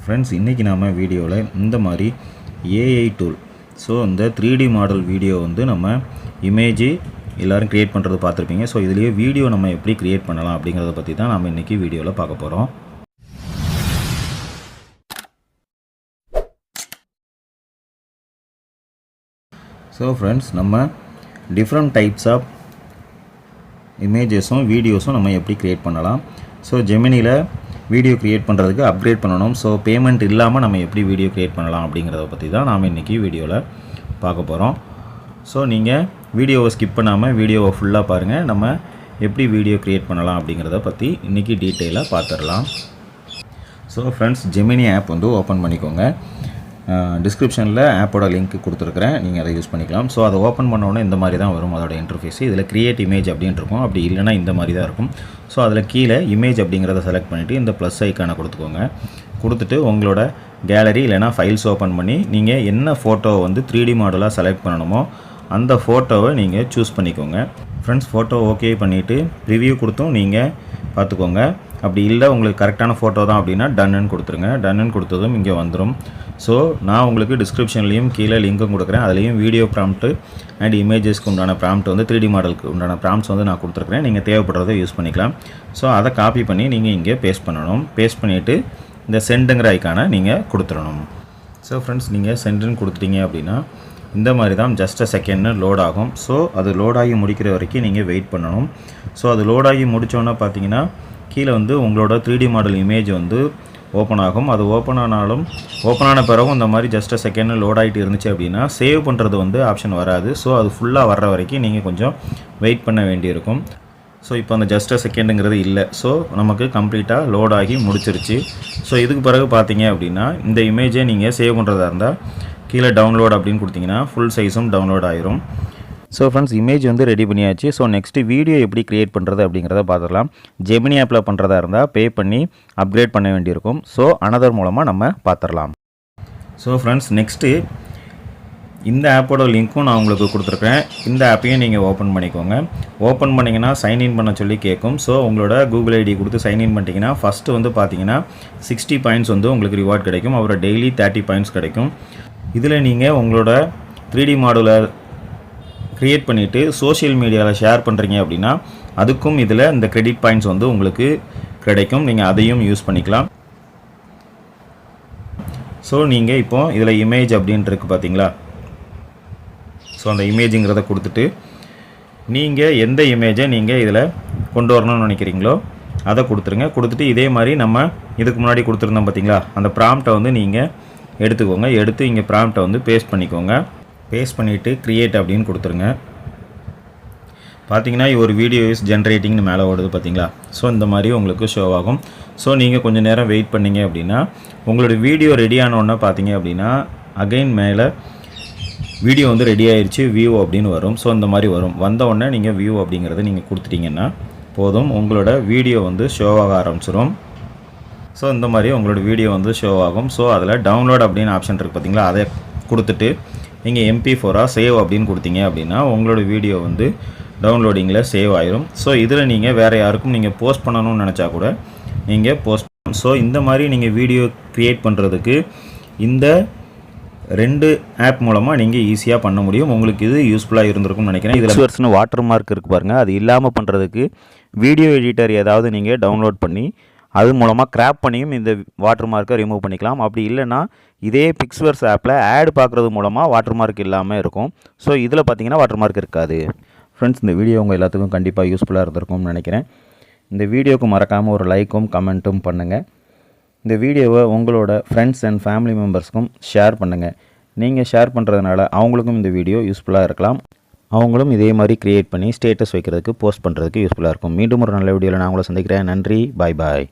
Friends, இன்றைக்கி நம்ம வீடியோவில் இந்த மாதிரி ஏஐ டூல், ஸோ இந்த 3D மாடல் வீடியோ வந்து நம்ம இமேஜ் எல்லோரும் க்ரியேட் பண்ணுறது பார்த்துருப்பீங்க. ஸோ இதுலேயே வீடியோ நம்ம எப்படி க்ரியேட் பண்ணலாம் அப்படிங்கிறத பற்றி தான் நம்ம இன்றைக்கி வீடியோவில் பார்க்க போகிறோம். ஸோ ஃப்ரெண்ட்ஸ், நம்ம டிஃப்ரெண்ட் டைப்ஸ் ஆஃப் இமேஜஸும் வீடியோஸும் நம்ம எப்படி க்ரியேட் பண்ணலாம். ஸோ ஜெமினியில் வீடியோ க்ரியேட் பண்ணுறதுக்கு அப்கிரேட் பண்ணணும். ஸோ பேமெண்ட் இல்லாமல் நம்ம எப்படி வீடியோ க்ரியேட் பண்ணலாம் அப்படிங்கிறத பற்றி தான் நாம் இன்றைக்கி வீடியோவில் பார்க்க போகிறோம். ஸோ நீங்கள் வீடியோவை ஸ்கிப் பண்ணாமல் வீடியோவை ஃபுல்லாக பாருங்கள். நம்ம எப்படி வீடியோ க்ரியேட் பண்ணலாம் அப்படிங்கிறத பற்றி இன்றைக்கி டீட்டெயிலாக பார்த்துடலாம். ஸோ ஃப்ரெண்ட்ஸ், ஜெமினி ஆப் வந்து ஓப்பன் பண்ணிக்கோங்க. டிஸ்கிரிப்ஷனில் ஆப்போட லிங்க் கொடுத்துருக்குறேன், நீங்கள் அதை யூஸ் பண்ணிக்கலாம். ஸோ அதை ஓப்பன் பண்ணோன்னே இந்த மாதிரி தான் வரும் அதோட இன்டர்ஃபேஸ். இதில் க்ரியேட் இமேஜ் அப்படின்ட்டு இருக்கும், அப்படி இல்லைனா இந்த மாதிரி தான் இருக்கும். ஸோ அதில் கீழே இமேஜ் அப்படிங்கிறத செலக்ட் பண்ணிவிட்டு இந்த ப்ளஸ் ஐக்கானை கொடுத்துக்கோங்க. கொடுத்துட்டு உங்களோட கேலரி இல்லைனா ஃபைல்ஸ் ஓப்பன் பண்ணி நீங்கள் என்ன ஃபோட்டோவை வந்து 3D மாடலாக செலக்ட் பண்ணணுமோ அந்த ஃபோட்டோவை நீங்கள் சூஸ் பண்ணிக்கோங்க. ஃப்ரெண்ட்ஸ், ஃபோட்டோ ஓகே பண்ணிவிட்டு ரிவ்யூ கொடுத்தும் நீங்கள் பார்த்துக்கோங்க. அப்படி இல்லை உங்களுக்கு கரெக்டான ஃபோட்டோ தான் அப்படின்னா டன்னு கொடுத்துருங்க. டன்னு கொடுத்ததும் இங்கே வந்துடும். ஸோ நான் உங்களுக்கு டிஸ்கிரிப்ஷன்லேயும் கீழே லிங்க்கும் கொடுக்குறேன். அதுலேயும் வீடியோ ப்ராம்ப்ட்டு அண்ட் இமேஜஸ்க்கு உண்டான ப்ராம்ப்ட் வந்து 3D மாடலுக்கு உண்டான ப்ராம்ப்ட்ஸ் வந்து நான் கொடுத்துருக்குறேன். நீங்கள் தேவைப்படுறதை யூஸ் பண்ணிக்கலாம். ஸோ அதை காப்பி பண்ணி நீங்கள் இங்கே பேஸ்ட் பண்ணணும். பேஸ்ட் பண்ணிவிட்டு இந்த சென்டுங்கிற ஐக்கானை நீங்கள் கொடுத்துடணும். ஸோ ஃப்ரெண்ட்ஸ், நீங்கள் சென்டுன்னு கொடுத்துட்டீங்க அப்படின்னா இந்த மாதிரி தான் ஜஸ்ட் அ செகண்ட்னு லோட் ஆகும். ஸோ அது லோடாகி முடிக்கிற வரைக்கும் நீங்கள் வெயிட் பண்ணணும். ஸோ அது லோடாகி முடித்தோன்னே பார்த்தீங்கன்னா கீழே வந்து உங்களோட 3D மாடல் இமேஜ் வந்து ஓப்பன் ஆகும். அது ஓப்பன் ஆன பிறகும் இந்த மாதிரி ஜஸ்ட் அ செகண்ட் லோட் ஆகிட்டு இருந்துச்சு அப்படின்னா சேவ் பண்ணுறது வந்து ஆப்ஷன் வராது. ஸோ அது ஃபுல்லாக வர்ற வரைக்கும் நீங்கள் கொஞ்சம் வெயிட் பண்ண வேண்டியிருக்கும். ஸோ இப்போ அந்த ஜஸ்ட் அ செகண்டுங்கிறது இல்லை. ஸோ நமக்கு கம்ப்ளீட்டாக லோட் ஆகி முடிச்சிருச்சு. ஸோ இதுக்கு பிறகு பார்த்தீங்க அப்படின்னா இந்த இமேஜை நீங்கள் சேவ் பண்ணுறதா இருந்தால் கீழே டவுன்லோட் அப்படின்னு கொடுத்தீங்கன்னா ஃபுல் சைஸும் டவுன்லோட் ஆயிரும். ஸோ ஃப்ரெண்ட்ஸ், இமேஜ் வந்து ரெடி பண்ணியாச்சு. ஸோ நெக்ஸ்ட்டு வீடியோ எப்படி க்ரியேட் பண்ணுறது அப்படிங்கிறத பார்த்துடலாம். ஜெமினி ஆப்பில் பண்ணுறதா இருந்தால் பே பண்ணி அப்கிரேட் பண்ண வேண்டியிருக்கும். ஸோ அனதர் மூலமாக நம்ம பார்த்துடலாம். ஸோ ஃப்ரெண்ட்ஸ், நெக்ஸ்ட்டு இந்த ஆப்போட லிங்க்கும் நான் உங்களுக்கு கொடுத்துருக்கேன். இந்த ஆப்பையும் நீங்கள் ஓப்பன் பண்ணிக்கோங்க. ஓப்பன் பண்ணிங்கன்னா சைன்இன் பண்ண சொல்லி கேட்கும். ஸோ உங்களோட கூகுள் ஐடி கொடுத்து சைன்இன் பண்ணிட்டீங்கன்னா ஃபஸ்ட்டு வந்து பார்த்தீங்கன்னா 60 பாயிண்ட்ஸ் வந்து உங்களுக்கு ரிவார்ட் கிடைக்கும். அப்புறம் டெய்லி 30 பாயிண்ட்ஸ் கிடைக்கும். இதில் நீங்கள் உங்களோட 3D மாடலை க்ரியேட் பண்ணிவிட்டு சோஷியல் மீடியாவில் ஷேர் பண்ணுறீங்க அப்படின்னா அதுக்கும் இதில் இந்த கிரெடிட் பாயிண்ட்ஸ் வந்து உங்களுக்கு கிடைக்கும். நீங்கள் அதையும் யூஸ் பண்ணிக்கலாம். ஸோ நீங்கள் இப்போது இதில் இமேஜ் அப்படின்ட்டு இருக்குது பார்த்தீங்களா. ஸோ அந்த இமேஜுங்கிறத கொடுத்துட்டு நீங்கள் எந்த இமேஜை நீங்கள் இதில் கொண்டு வரணும்னு நினைக்கிறீங்களோ அதை கொடுத்துருங்க. கொடுத்துட்டு இதே மாதிரி நம்ம இதுக்கு முன்னாடி கொடுத்துருந்தோம் பார்த்தீங்களா, அந்த ப்ராம்ப்டை வந்து நீங்கள் எடுத்துக்கோங்க. எடுத்து இங்கே ப்ராம்ப்டை வந்து பேஸ்ட் பண்ணிக்கோங்க. பேஸ்ட் பண்ணிவிட்டு க்ரியேட் அப்படின்னு கொடுத்துருங்க. பார்த்தீங்கன்னா ஒரு வீடியோ இஸ் ஜென்ரேட்டிங்னு மேலே ஓடுது பார்த்தீங்களா. ஸோ இந்த மாதிரி உங்களுக்கு ஷோ ஆகும். ஸோ நீங்கள் கொஞ்சம் நேரம் வெயிட் பண்ணிங்க அப்படின்னா உங்களோட வீடியோ ரெடி ஆனோடனே பார்த்தீங்க அப்படின்னா அகைன் மேலே வீடியோ வந்து ரெடி ஆயிடுச்சு வியூ அப்படின்னு வரும். ஸோ இந்த மாதிரி வரும். வந்த உடனே நீங்கள் வியூ அப்படிங்கிறத நீங்கள் கொடுத்துட்டிங்கன்னா போதும், உங்களோட வீடியோ வந்து ஷோவாக ஆரம்பிச்சிடும். ஸோ இந்த மாதிரி உங்களோட வீடியோ வந்து ஷோ ஆகும். ஸோ அதில் டவுன்லோட் அப்படின்னு ஆப்ஷன் இருக்குது பார்த்தீங்களா, அதை கொடுத்துட்டு நீங்கள் MP4 சேவ் அப்படின்னு கொடுத்தீங்க அப்படின்னா உங்களோட வீடியோ வந்து டவுன்லோடிங்கில் சேவ் ஆயிரும். ஸோ இதில் நீங்கள் வேறு யாருக்கும் நீங்கள் போஸ்ட் பண்ணணும்னு நினச்சா கூட நீங்கள் போஸ்ட் பண்ணணும். ஸோ இந்த மாதிரி நீங்கள் வீடியோ க்ரியேட் பண்ணுறதுக்கு இந்த 2 ஆப் மூலமாக நீங்கள் ஈஸியாக பண்ண முடியும். உங்களுக்கு இது யூஸ்ஃபுல்லாக இருந்திருக்கும்னு நினைக்கிறேன். இதில் பிக்ஸ்வர்ஸ்னு வாட்டர் மார்க் இருக்குது பாருங்கள். அது இல்லாமல் பண்ணுறதுக்கு வீடியோ எடிட்டர் ஏதாவது நீங்கள் டவுன்லோட் பண்ணி அது மூலமாக கிராப் பண்ணியும் இந்த வாட்டர் மார்க்கை ரிமூவ் பண்ணிக்கலாம். அப்படி இல்லைனா இதே பிக்ஸ்வர்ஸ் ஆப்பில் ஆட் பார்க்குறது மூலமாக வாட்டர் மார்க் இல்லாமல் இருக்கும். ஸோ இதில் பார்த்தீங்கன்னா வாட்டர் மார்க் இருக்காது. ஃப்ரெண்ட்ஸ், இந்த வீடியோ உங்கள் எல்லாத்துக்கும் கண்டிப்பாக யூஸ்ஃபுல்லாக இருந்திருக்கும்னு நினைக்கிறேன். இந்த வீடியோவுக்கு மறக்காமல் ஒரு லைக்கும் கமெண்ட்டும் பண்ணுங்கள். இந்த வீடியோவை உங்களோட ஃப்ரெண்ட்ஸ் அண்ட் ஃபேமிலி மெம்பர்ஸ்க்கும் ஷேர் பண்ணுங்கள். நீங்கள் ஷேர் பண்ணுறதுனால அவங்களுக்கும் இந்த வீடியோ யூஸ்ஃபுல்லாக இருக்கலாம். அவங்களும் இதே மாதிரி க்ரியேட் பண்ணி ஸ்டேட்டஸ் வைக்கிறதுக்கு போஸ்ட் பண்ணுறதுக்கு யூஸ்ஃபுல்லாக இருக்கும். மீண்டும் ஒரு நல்ல வீடியோவில் நான் உங்களை சந்திக்கிறேன். நன்றி, பாய் பாய்.